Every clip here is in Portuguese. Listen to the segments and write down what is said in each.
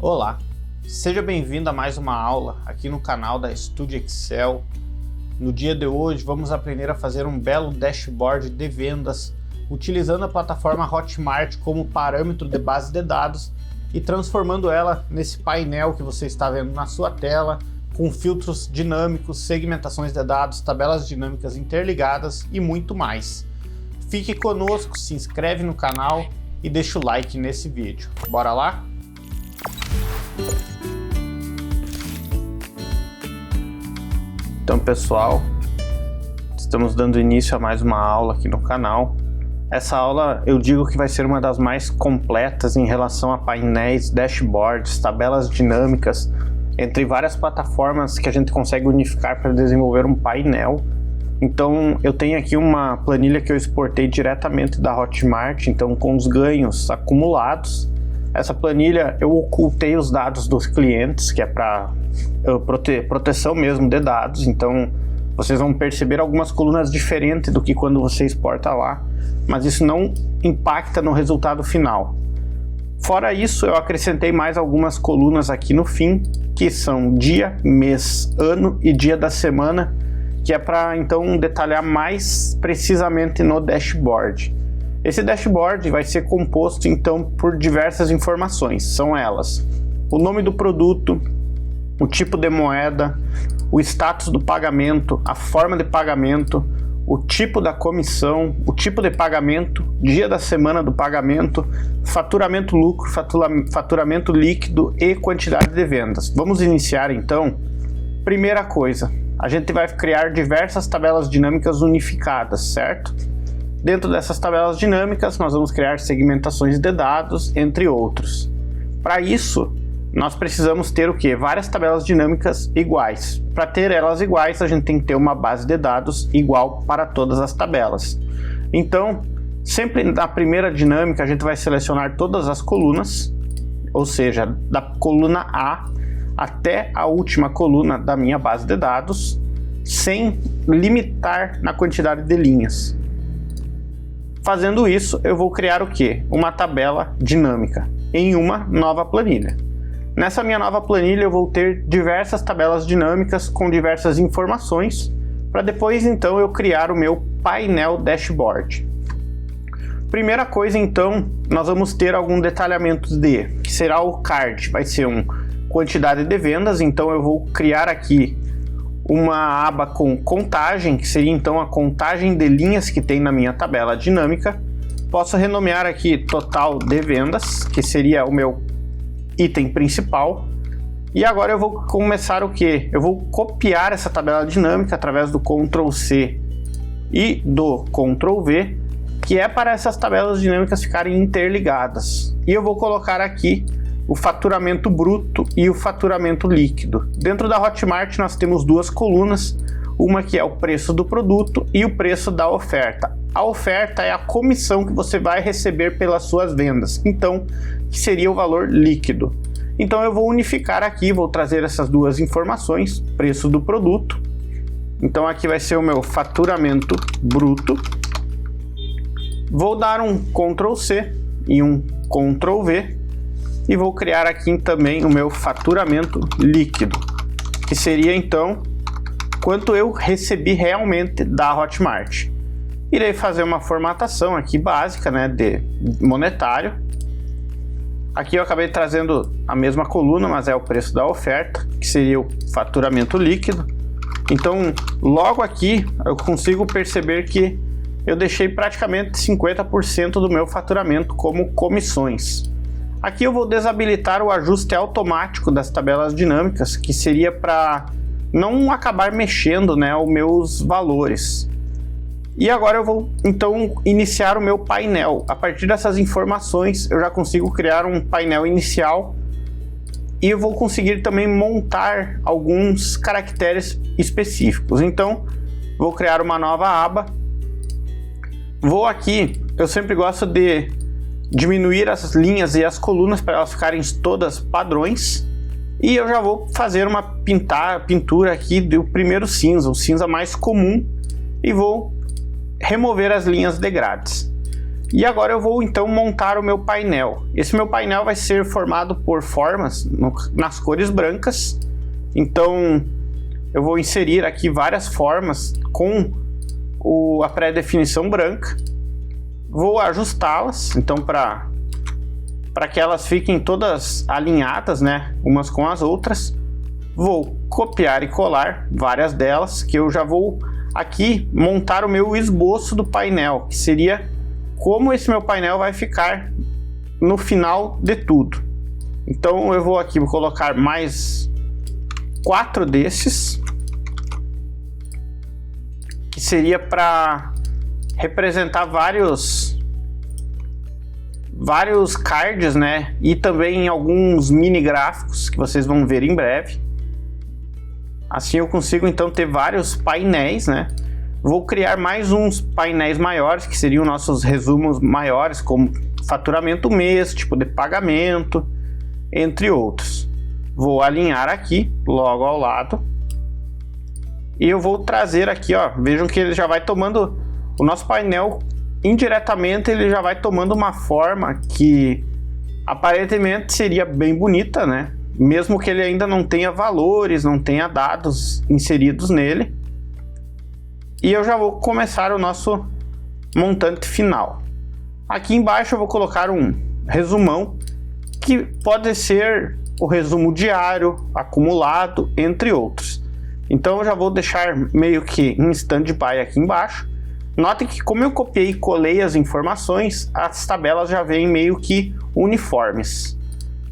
Olá, seja bem-vindo a mais uma aula aqui no canal da Studio Excel. No dia de hoje vamos aprender a fazer um belo dashboard de vendas utilizando a plataforma Hotmart como parâmetro de base de dados e transformando ela nesse painel que você está vendo na sua tela, com filtros dinâmicos, segmentações de dados, tabelas dinâmicas interligadas e muito mais. Fique conosco, se inscreve no canal e deixa o like nesse vídeo. Bora lá? Então pessoal, estamos dando início a mais uma aula aqui no canal. Essa aula eu digo que vai ser uma das mais completas em relação a painéis, dashboards, tabelas dinâmicas, entre várias plataformas que a gente consegue unificar para desenvolver um painel. Então eu tenho aqui uma planilha que eu exportei diretamente da Hotmart, então com os ganhos acumulados. Essa planilha eu ocultei os dados dos clientes, que é para proteção mesmo de dados, então vocês vão perceber algumas colunas diferentes do que quando você exporta lá, mas isso não impacta no resultado final. Fora isso, eu acrescentei mais algumas colunas aqui no fim, que são dia, mês, ano e dia da semana, que é para então detalhar mais precisamente no dashboard. Esse dashboard vai ser composto então por diversas informações, são elas: o nome do produto, o tipo de moeda, o status do pagamento, a forma de pagamento, o tipo da comissão, o tipo de pagamento, dia da semana do pagamento, faturamento lucro, faturamento líquido e quantidade de vendas. Vamos iniciar então. Primeira coisa, a gente vai criar diversas tabelas dinâmicas unificadas, certo? Dentro dessas tabelas dinâmicas nós vamos criar segmentações de dados, entre outros. Para isso, nós precisamos ter o quê? Várias tabelas dinâmicas iguais. Para ter elas iguais, a gente tem que ter uma base de dados igual para todas as tabelas. Então, sempre na primeira dinâmica, a gente vai selecionar todas as colunas, ou seja, da coluna A até a última coluna da minha base de dados, sem limitar na quantidade de linhas. Fazendo isso, eu vou criar o quê? Uma tabela dinâmica em uma nova planilha. Nessa minha nova planilha eu vou ter diversas tabelas dinâmicas com diversas informações, para depois então eu criar o meu painel dashboard. Primeira coisa então, nós vamos ter algum detalhamento que será o card, vai ser quantidade de vendas, então eu vou criar aqui uma aba com contagem, que seria então a contagem de linhas que tem na minha tabela dinâmica. Posso renomear aqui total de vendas, que seria o meu item principal. E agora eu vou começar o que? Eu vou copiar essa tabela dinâmica através do Ctrl C e do Ctrl V, que é para essas tabelas dinâmicas ficarem interligadas. E eu vou colocar aqui o faturamento bruto e o faturamento líquido. Dentro da Hotmart nós temos duas colunas, uma que é o preço do produto e o preço da oferta. A oferta é a comissão que você vai receber pelas suas vendas, então que seria o valor líquido. Então eu vou unificar aqui, vou trazer essas duas informações, preço do produto. Então aqui vai ser o meu faturamento bruto. Vou dar um Ctrl C e um Ctrl V. E vou criar aqui também o meu faturamento líquido, que seria então quanto eu recebi realmente da Hotmart. Irei fazer uma formatação aqui básica, né, de monetário. Aqui eu acabei trazendo a mesma coluna, mas é o preço da oferta, que seria o faturamento líquido. Então logo aqui eu consigo perceber que eu deixei praticamente 50% do meu faturamento como comissões. Aqui eu vou desabilitar o ajuste automático das tabelas dinâmicas, que seria para não acabar mexendo, né, os meus valores. E agora eu vou então iniciar o meu painel. A partir dessas informações eu já consigo criar um painel inicial e eu vou conseguir também montar alguns caracteres específicos. Então vou criar uma nova aba. Vou aqui, eu sempre gosto de diminuir as linhas e as colunas para elas ficarem todas padrões, e eu já vou fazer uma pintura aqui do primeiro cinza, o cinza mais comum, e vou remover as linhas de grades. E agora eu vou então montar o meu painel. Esse meu painel vai ser formado por formas nas cores brancas. Então eu vou inserir aqui várias formas com a pré-definição branca. Vou ajustá-las, então para que elas fiquem todas alinhadas, né, umas com as outras. Vou copiar e colar várias delas, que eu já vou aqui montar o meu esboço do painel, que seria como esse meu painel vai ficar no final de tudo. Então eu vou aqui colocar mais 4 desses, que seria para representar vários cards, né? E também alguns mini gráficos que vocês vão ver em breve. Assim eu consigo então ter vários painéis, né? Vou criar mais uns painéis maiores, que seriam nossos resumos maiores, como faturamento mês, tipo de pagamento, entre outros. Vou alinhar aqui, logo ao lado. E eu vou trazer aqui, ó, vejam que ele já vai tomando, o nosso painel indiretamente ele já vai tomando uma forma que aparentemente seria bem bonita, né? Mesmo que ele ainda não tenha valores, não tenha dados inseridos nele. E eu já vou começar o nosso montante final. Aqui embaixo eu vou colocar um resumão, que pode ser o resumo diário, acumulado, entre outros. Então eu já vou deixar meio que em stand-by aqui embaixo. Notem que como eu copiei e colei as informações, as tabelas já vêm meio que uniformes.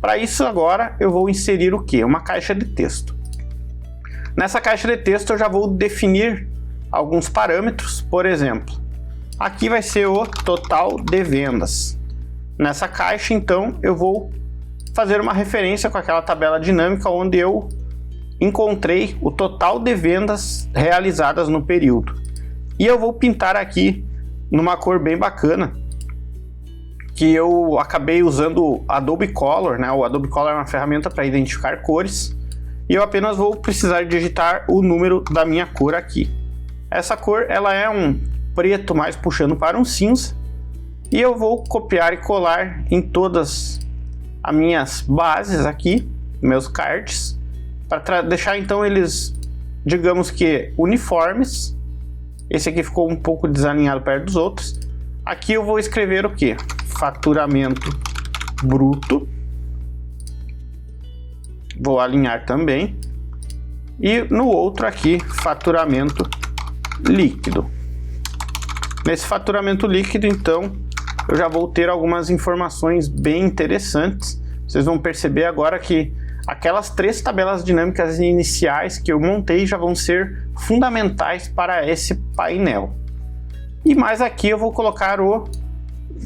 Para isso agora eu vou inserir o que? Uma caixa de texto. Nessa caixa de texto eu já vou definir alguns parâmetros, por exemplo, aqui vai ser o total de vendas. Nessa caixa então eu vou fazer uma referência com aquela tabela dinâmica onde eu encontrei o total de vendas realizadas no período. E eu vou pintar aqui numa cor bem bacana, que eu acabei usando o Adobe Color, né? O Adobe Color é uma ferramenta para identificar cores, e eu apenas vou precisar digitar o número da minha cor aqui. Essa cor ela é um preto mais puxando para um cinza, e eu vou copiar e colar em todas as minhas bases aqui, meus cards, para deixar então eles, digamos que uniformes. Esse aqui ficou um pouco desalinhado perto dos outros. Aqui eu vou escrever o que? Faturamento bruto. Vou alinhar também. E no outro aqui, faturamento líquido. Nesse faturamento líquido, então, eu já vou ter algumas informações bem interessantes. Vocês vão perceber agora que aquelas 3 tabelas dinâmicas iniciais que eu montei já vão ser fundamentais para esse painel. E mais aqui eu vou colocar o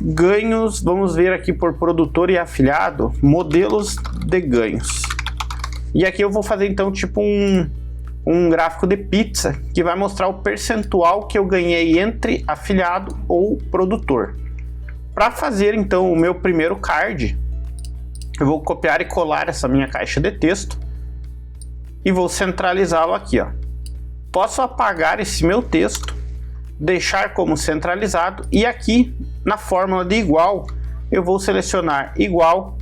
ganhos, vamos ver aqui por produtor e afiliado, modelos de ganhos. E aqui eu vou fazer então tipo um gráfico de pizza que vai mostrar o percentual que eu ganhei entre afiliado ou produtor. Para fazer então o meu primeiro card, eu vou copiar e colar essa minha caixa de texto e vou centralizá-lo aqui, ó. Posso apagar esse meu texto, deixar como centralizado, e aqui na fórmula de igual eu vou selecionar igual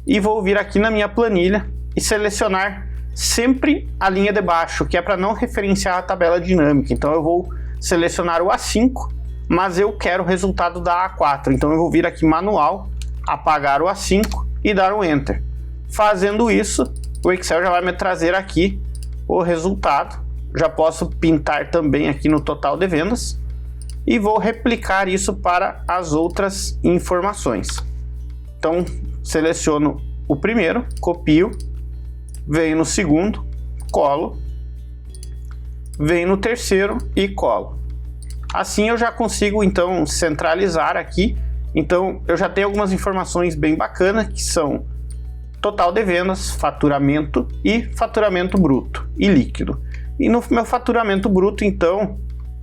e vou vir aqui na minha planilha e selecionar sempre a linha de baixo, que é para não referenciar a tabela dinâmica. Então eu vou selecionar o A5, mas eu quero o resultado da A4, então eu vou vir aqui manual, apagar o A5 e dar um Enter. Fazendo isso, o Excel já vai me trazer aqui o resultado. Já posso pintar também aqui no total de vendas e vou replicar isso para as outras informações. Então seleciono o primeiro, copio, venho no segundo, colo, venho no terceiro e colo. Assim eu já consigo então centralizar aqui. Então eu já tenho algumas informações bem bacanas, que são total de vendas, faturamento e faturamento bruto e líquido. E no meu faturamento bruto, então,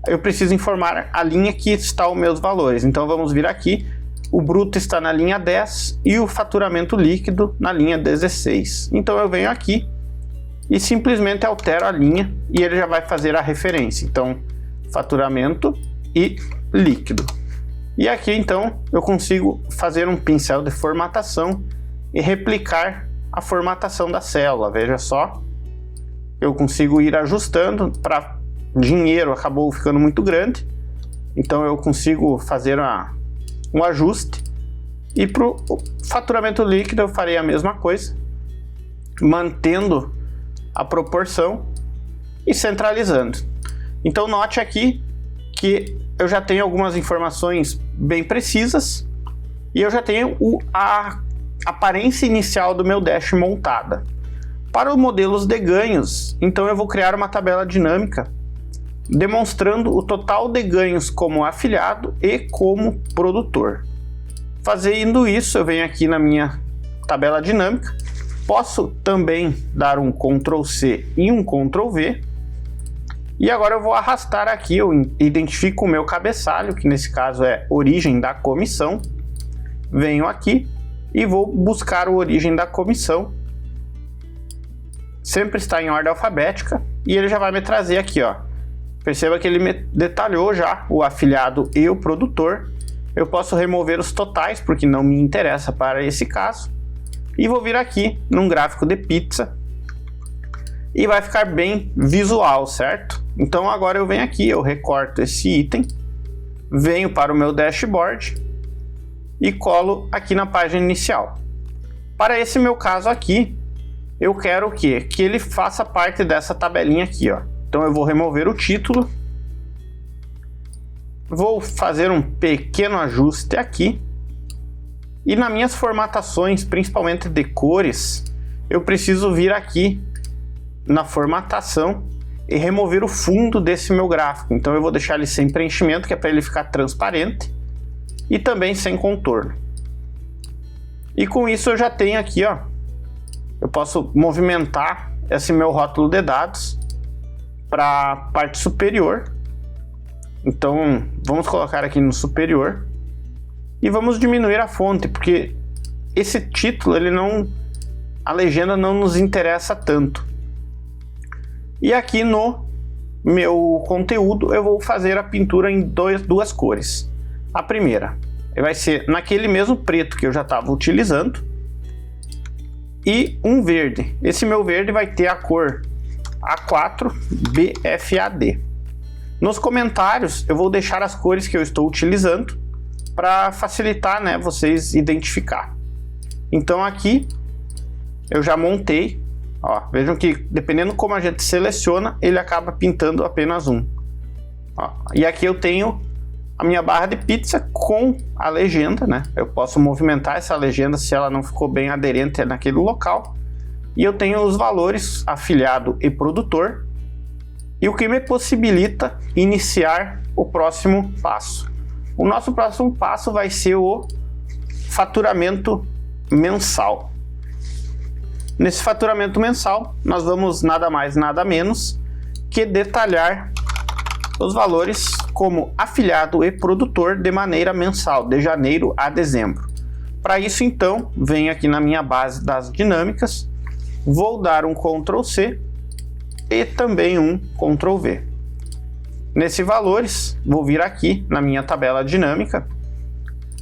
eu preciso informar a linha que está os meus valores. Então vamos vir aqui, o bruto está na linha 10 e o faturamento líquido na linha 16. Então eu venho aqui e simplesmente altero a linha e ele já vai fazer a referência. Então, faturamento e líquido. E aqui então eu consigo fazer um pincel de formatação e replicar a formatação da célula. Veja só, eu consigo ir ajustando. Para dinheiro acabou ficando muito grande, então eu consigo fazer um ajuste. E para o faturamento líquido eu farei a mesma coisa, mantendo a proporção e centralizando. Então note aqui que eu já tenho algumas informações bem precisas e eu já tenho a aparência inicial do meu dash montada. Para os modelos de ganhos, então eu vou criar uma tabela dinâmica demonstrando o total de ganhos como afiliado e como produtor. Fazendo isso, eu venho aqui na minha tabela dinâmica, posso também dar um Ctrl C e um Ctrl V, e agora eu vou arrastar aqui, eu identifico o meu cabeçalho, que nesse caso é origem da comissão, venho aqui e vou buscar o origem da comissão, sempre está em ordem alfabética, e ele já vai me trazer aqui, ó. Perceba que ele me detalhou já o afiliado e o produtor. Eu posso remover os totais, porque não me interessa para esse caso. E vou vir aqui num gráfico de pizza. E vai ficar bem visual, certo? Então agora eu venho aqui, eu recorto esse item. Venho para o meu dashboard. E colo aqui na página inicial. Para esse meu caso aqui, eu quero o quê? Que ele faça parte dessa tabelinha aqui, ó. Então eu vou remover o título. Vou fazer um pequeno ajuste aqui. E nas minhas formatações, principalmente de cores, eu preciso vir aqui na formatação e remover o fundo desse meu gráfico. Então eu vou deixar ele sem preenchimento, que é para ele ficar transparente, e também sem contorno. E com isso eu já tenho aqui, ó, eu posso movimentar esse meu rótulo de dados para a parte superior. Então vamos colocar aqui no superior e vamos diminuir a fonte, porque esse título, a legenda não nos interessa tanto. E aqui no meu conteúdo eu vou fazer a pintura em duas cores. A primeira vai ser naquele mesmo preto que eu já estava utilizando, e um verde. Esse meu verde vai ter a cor A4 BFAD. Nos comentários eu vou deixar as cores que eu estou utilizando para facilitar, né, vocês identificar. Então aqui eu já montei, ó, vejam que dependendo como a gente seleciona, ele acaba pintando apenas um. Ó, e aqui eu tenho a minha barra de pizza com a legenda, né? Eu posso movimentar essa legenda se ela não ficou bem aderente naquele local. E eu tenho os valores afiliado e produtor, e o que me possibilita iniciar o próximo passo. O nosso próximo passo vai ser o faturamento mensal. Nesse faturamento mensal, nós vamos nada mais, nada menos que detalhar os valores como afiliado e produtor de maneira mensal, de janeiro a dezembro. Para isso, então, venho aqui na minha base das dinâmicas, vou dar um Ctrl C e também um Ctrl V. Nesse valores, vou vir aqui na minha tabela dinâmica.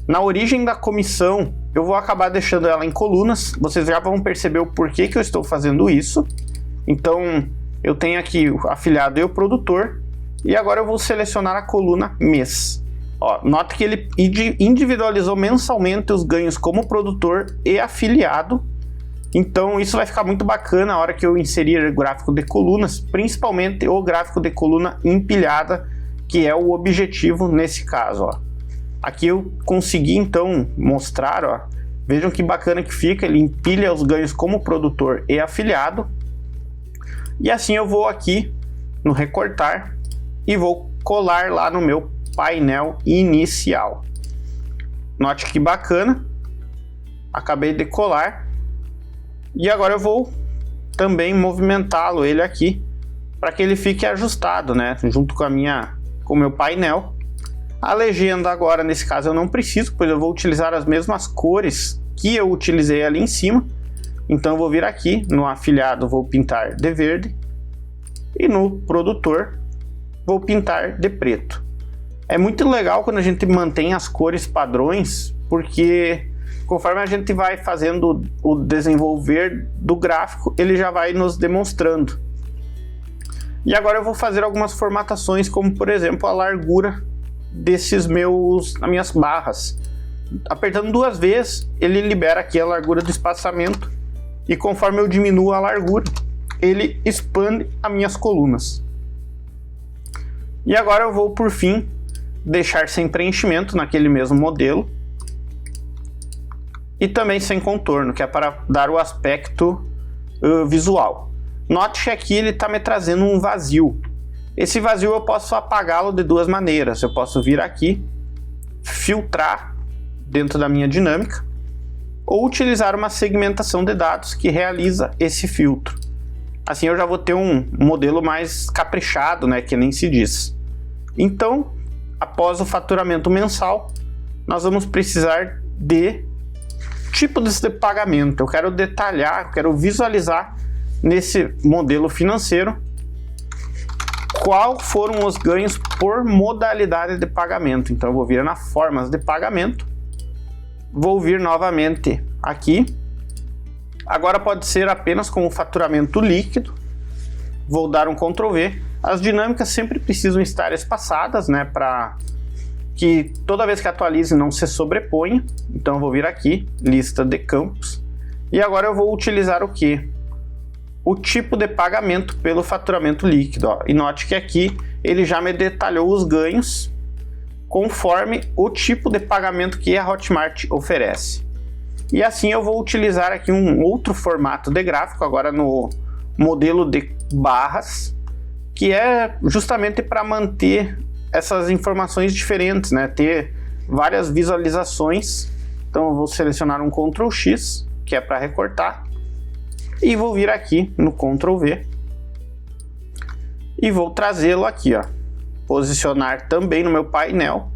Na origem da comissão, eu vou acabar deixando ela em colunas. Vocês já vão perceber o porquê que eu estou fazendo isso. Então, eu tenho aqui o afiliado e o produtor. E agora eu vou selecionar a coluna mês. Ó, note que ele individualizou mensalmente os ganhos como produtor e afiliado. Então isso vai ficar muito bacana a hora que eu inserir o gráfico de colunas, principalmente o gráfico de coluna empilhada, que é o objetivo nesse caso. Ó. Aqui eu consegui então mostrar, ó, vejam que bacana que fica, ele empilha os ganhos como produtor e afiliado. E assim eu vou aqui no recortar e vou colar lá no meu painel inicial. Note que bacana, acabei de colar. E agora eu vou também movimentá-lo ele aqui para que ele fique ajustado, né, junto com o meu painel. A legenda agora nesse caso eu não preciso, pois eu vou utilizar as mesmas cores que eu utilizei ali em cima. Então eu vou vir aqui no afiliado, vou pintar de verde, e no produtor vou pintar de preto. É muito legal quando a gente mantém as cores padrões, porque conforme a gente vai fazendo o desenvolver do gráfico, ele já vai nos demonstrando. E agora eu vou fazer algumas formatações, como por exemplo a largura das minhas barras. Apertando 2 vezes, ele libera aqui a largura do espaçamento, e conforme eu diminuo a largura, ele expande as minhas colunas. E agora eu vou, por fim, deixar sem preenchimento naquele mesmo modelo, e também sem contorno, que é para dar o aspecto visual. Note que aqui ele está me trazendo um vazio. Esse vazio eu posso apagá-lo de 2 maneiras. Eu posso vir aqui, filtrar dentro da minha dinâmica, ou utilizar uma segmentação de dados que realiza esse filtro. Assim eu já vou ter um modelo mais caprichado, né, que nem se diz. Então, após o faturamento mensal, nós vamos precisar de tipo de pagamento. Eu quero detalhar, eu quero visualizar nesse modelo financeiro qual foram os ganhos por modalidade de pagamento. Então eu vou vir na formas de pagamento, vou vir novamente aqui. Agora pode ser apenas com o faturamento líquido. Vou dar um Ctrl V. As dinâmicas sempre precisam estar espaçadas, né, para que toda vez que atualize não se sobreponha. Então eu vou vir aqui, lista de campos, e agora eu vou utilizar o que? O tipo de pagamento pelo faturamento líquido, ó. E note que aqui ele já me detalhou os ganhos conforme o tipo de pagamento que a Hotmart oferece. E assim eu vou utilizar aqui um outro formato de gráfico, agora no modelo de barras, que é justamente para manter essas informações diferentes, né? Ter várias visualizações. Então eu vou selecionar um Ctrl X, que é para recortar, e vou vir aqui no Ctrl V e vou trazê-lo aqui, ó. Posicionar também no meu painel.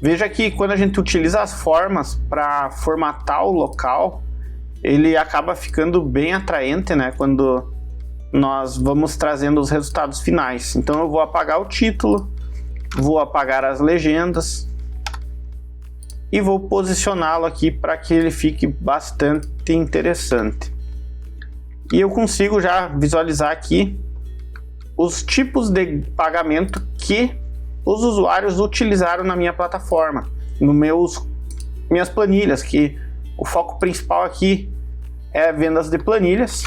Veja que quando a gente utiliza as formas para formatar o local, ele acaba ficando bem atraente, né, quando nós vamos trazendo os resultados finais. Então eu vou apagar o título, vou apagar as legendas e vou posicioná-lo aqui para que ele fique bastante interessante. E eu consigo já visualizar aqui os tipos de pagamento que os usuários utilizaram na minha plataforma, no minhas planilhas, que o foco principal aqui é vendas de planilhas,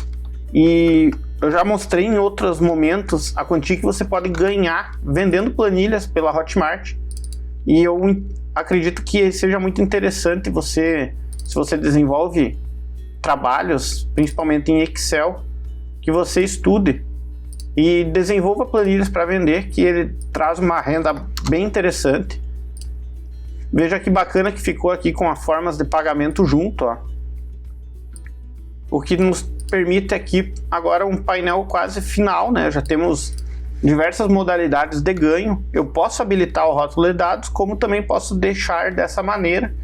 e eu já mostrei em outros momentos a quantia que você pode ganhar vendendo planilhas pela Hotmart, e eu acredito que seja muito interessante você, se você desenvolve trabalhos, principalmente em Excel, que você estude e desenvolva planilhas para vender, que ele traz uma renda bem interessante. Veja que bacana que ficou aqui com as formas de pagamento junto, ó. O que nos permite aqui agora um painel quase final, né? Já temos diversas modalidades de ganho. Eu posso habilitar o rótulo de dados, como também posso deixar dessa maneira,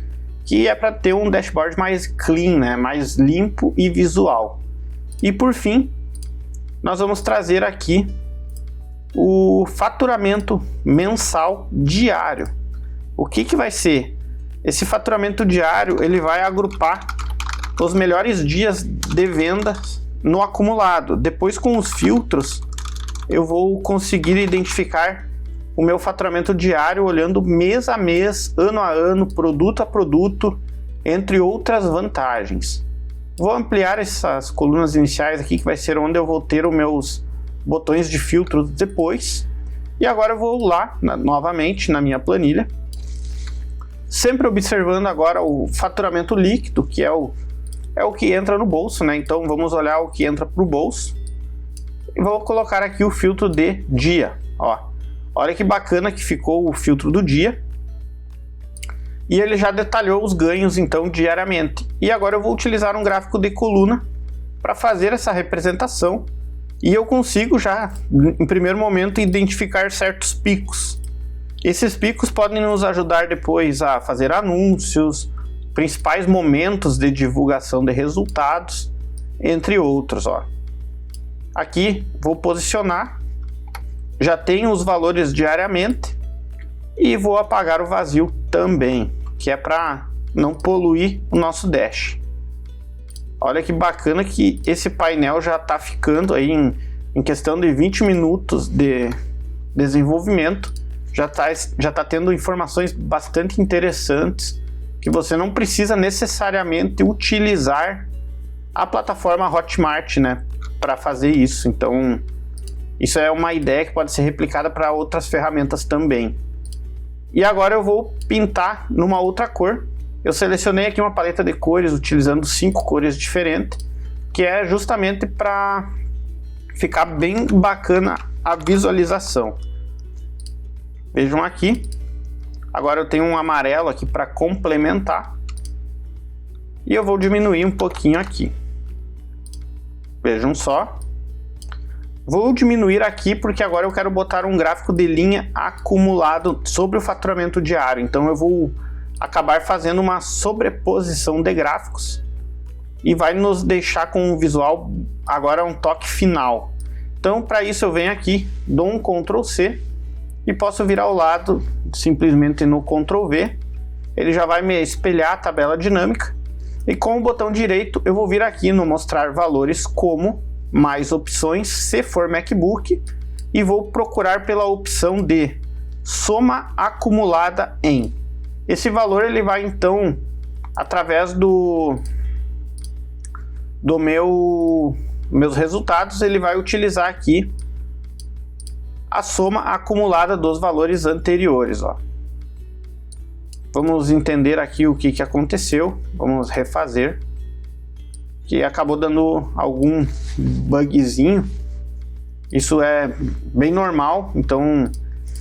que é para ter um dashboard mais clean, né? Mais limpo e visual. E por fim, nós vamos trazer aqui o faturamento mensal diário. O que vai ser? Esse faturamento diário, ele vai agrupar os melhores dias de venda no acumulado. Depois, com os filtros, eu vou conseguir identificar o meu faturamento diário olhando mês a mês, ano a ano, produto a produto, entre outras vantagens. Vou ampliar essas colunas iniciais aqui, que vai ser onde eu vou ter os meus botões de filtro depois. E agora eu vou lá, novamente, na minha planilha, sempre observando agora o faturamento líquido, que é o que entra no bolso, né? Então vamos olhar o que entra para o bolso. E vou colocar aqui o filtro de dia, ó. Olha que bacana que ficou o filtro do dia. E ele já detalhou os ganhos, então, diariamente. E agora eu vou utilizar um gráfico de coluna para fazer essa representação. E eu consigo já, em primeiro momento, identificar certos picos. Esses picos podem nos ajudar depois a fazer anúncios, principais momentos de divulgação de resultados, entre outros, ó. Aqui vou posicionar. Já tenho os valores diariamente. E vou apagar o vazio também, que é para não poluir o nosso dash. Olha que bacana que esse painel já está ficando aí em questão de 20 minutos de desenvolvimento, já tá tendo informações bastante interessantes que você não precisa necessariamente utilizar a plataforma Hotmart, né, para fazer isso. Então, isso é uma ideia que pode ser replicada para outras ferramentas também. E agora eu vou pintar numa outra cor. Eu selecionei aqui uma paleta de cores utilizando 5 cores diferentes, que é justamente para ficar bem bacana a visualização. Vejam aqui. Agora eu tenho um amarelo aqui para complementar. E eu vou diminuir um pouquinho aqui. Vejam só. Vou diminuir aqui porque agora eu quero botar um gráfico de linha acumulado sobre o faturamento diário. Então eu vou acabar fazendo uma sobreposição de gráficos e vai nos deixar com um visual agora um toque final. Então para isso eu venho aqui, dou um Ctrl C e posso virar ao lado simplesmente no Ctrl V. Ele já vai me espelhar a tabela dinâmica e com o botão direito eu vou vir aqui no mostrar valores como mais opções, se for MacBook, e vou procurar pela opção de soma acumulada em. Esse valor ele vai então através meus resultados, ele vai utilizar aqui a soma acumulada dos valores anteriores, ó. Vamos entender aqui o que aconteceu, vamos refazer, que acabou dando algum bugzinho. Isso é bem normal, então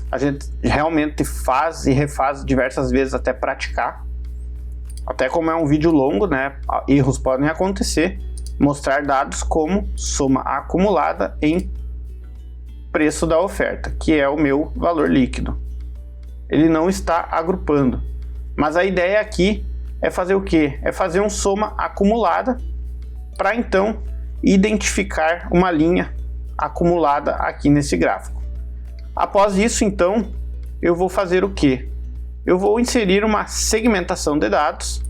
a gente realmente faz e refaz diversas vezes até praticar. Até como é um vídeo longo, né, erros podem acontecer. Mostrar dados como soma acumulada em preço da oferta, que é o meu valor líquido. Ele não está agrupando, mas a ideia aqui é fazer o que? É fazer um soma acumulada para então identificar uma linha acumulada aqui nesse gráfico. Após isso, então, eu vou fazer o que? Eu vou inserir uma segmentação de dados,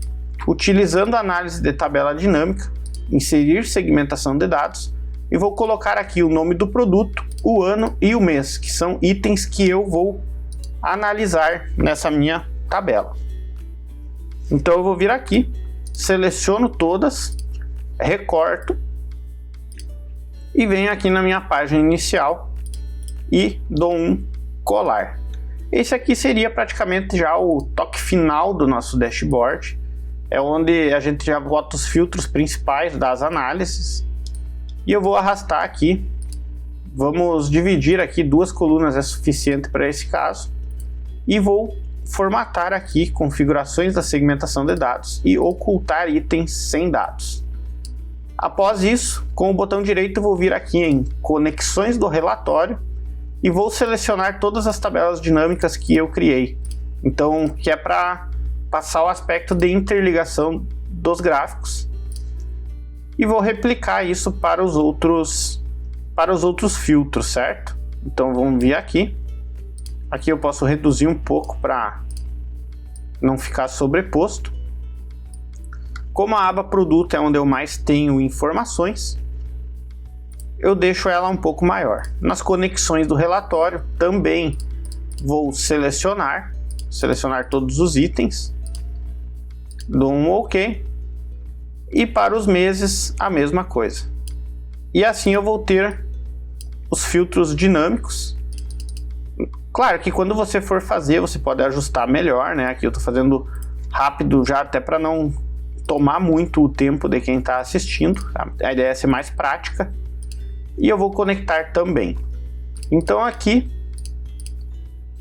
utilizando a análise de tabela dinâmica, inserir segmentação de dados, e vou colocar aqui o nome do produto, o ano e o mês, que são itens que eu vou analisar nessa minha tabela. Então eu vou vir aqui, seleciono todas, recorto e venho aqui na minha página inicial e dou um colar. Esse aqui seria praticamente já o toque final do nosso dashboard. É onde a gente já bota os filtros principais das análises. E eu vou arrastar aqui. Vamos dividir aqui 2 colunas, é suficiente para esse caso. E vou formatar aqui configurações da segmentação de dados e ocultar itens sem dados. Após isso, com o botão direito eu vou vir aqui em conexões do relatório e vou selecionar todas as tabelas dinâmicas que eu criei. Então, que é para passar o aspecto de interligação dos gráficos. E vou replicar isso para os outros filtros, certo? Então vamos vir aqui. Aqui eu posso reduzir um pouco para não ficar sobreposto. Como a aba produto é onde eu mais tenho informações, eu deixo ela um pouco maior. Nas conexões do relatório também vou selecionar todos os itens, dou um OK, e para os meses a mesma coisa. E assim eu vou ter os filtros dinâmicos. Claro que quando você for fazer, você pode ajustar melhor, né? Aqui eu estou fazendo rápido já, até para não tomar muito o tempo de quem está assistindo. A ideia é ser mais prática. E eu vou conectar também. Então aqui,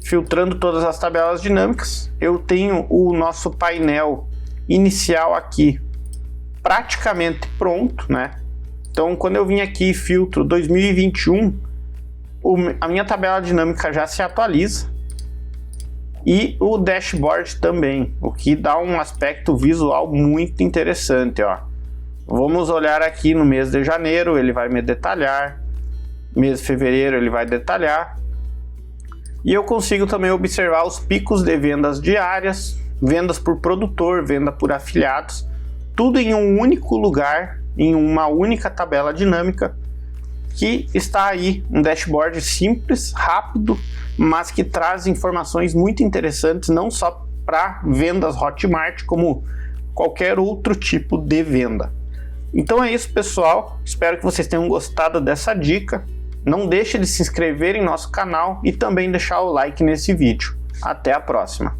filtrando todas as tabelas dinâmicas, eu tenho o nosso painel inicial aqui praticamente pronto, né? Então quando eu vim aqui e filtro 2021, a minha tabela dinâmica já se atualiza e o dashboard também, o que dá um aspecto visual muito interessante, ó. Vamos olhar aqui no mês de janeiro, ele vai me detalhar, mês de fevereiro ele vai detalhar, E eu consigo também observar os picos de vendas diárias, vendas por produtor, venda por afiliados, tudo em um único lugar, em uma única tabela dinâmica, que está aí, um dashboard simples, rápido, mas que traz informações muito interessantes, não só para vendas Hotmart, como qualquer outro tipo de venda. Então é isso, pessoal, espero que vocês tenham gostado dessa dica. Não deixe de se inscrever em nosso canal e também deixar o like nesse vídeo. Até a próxima!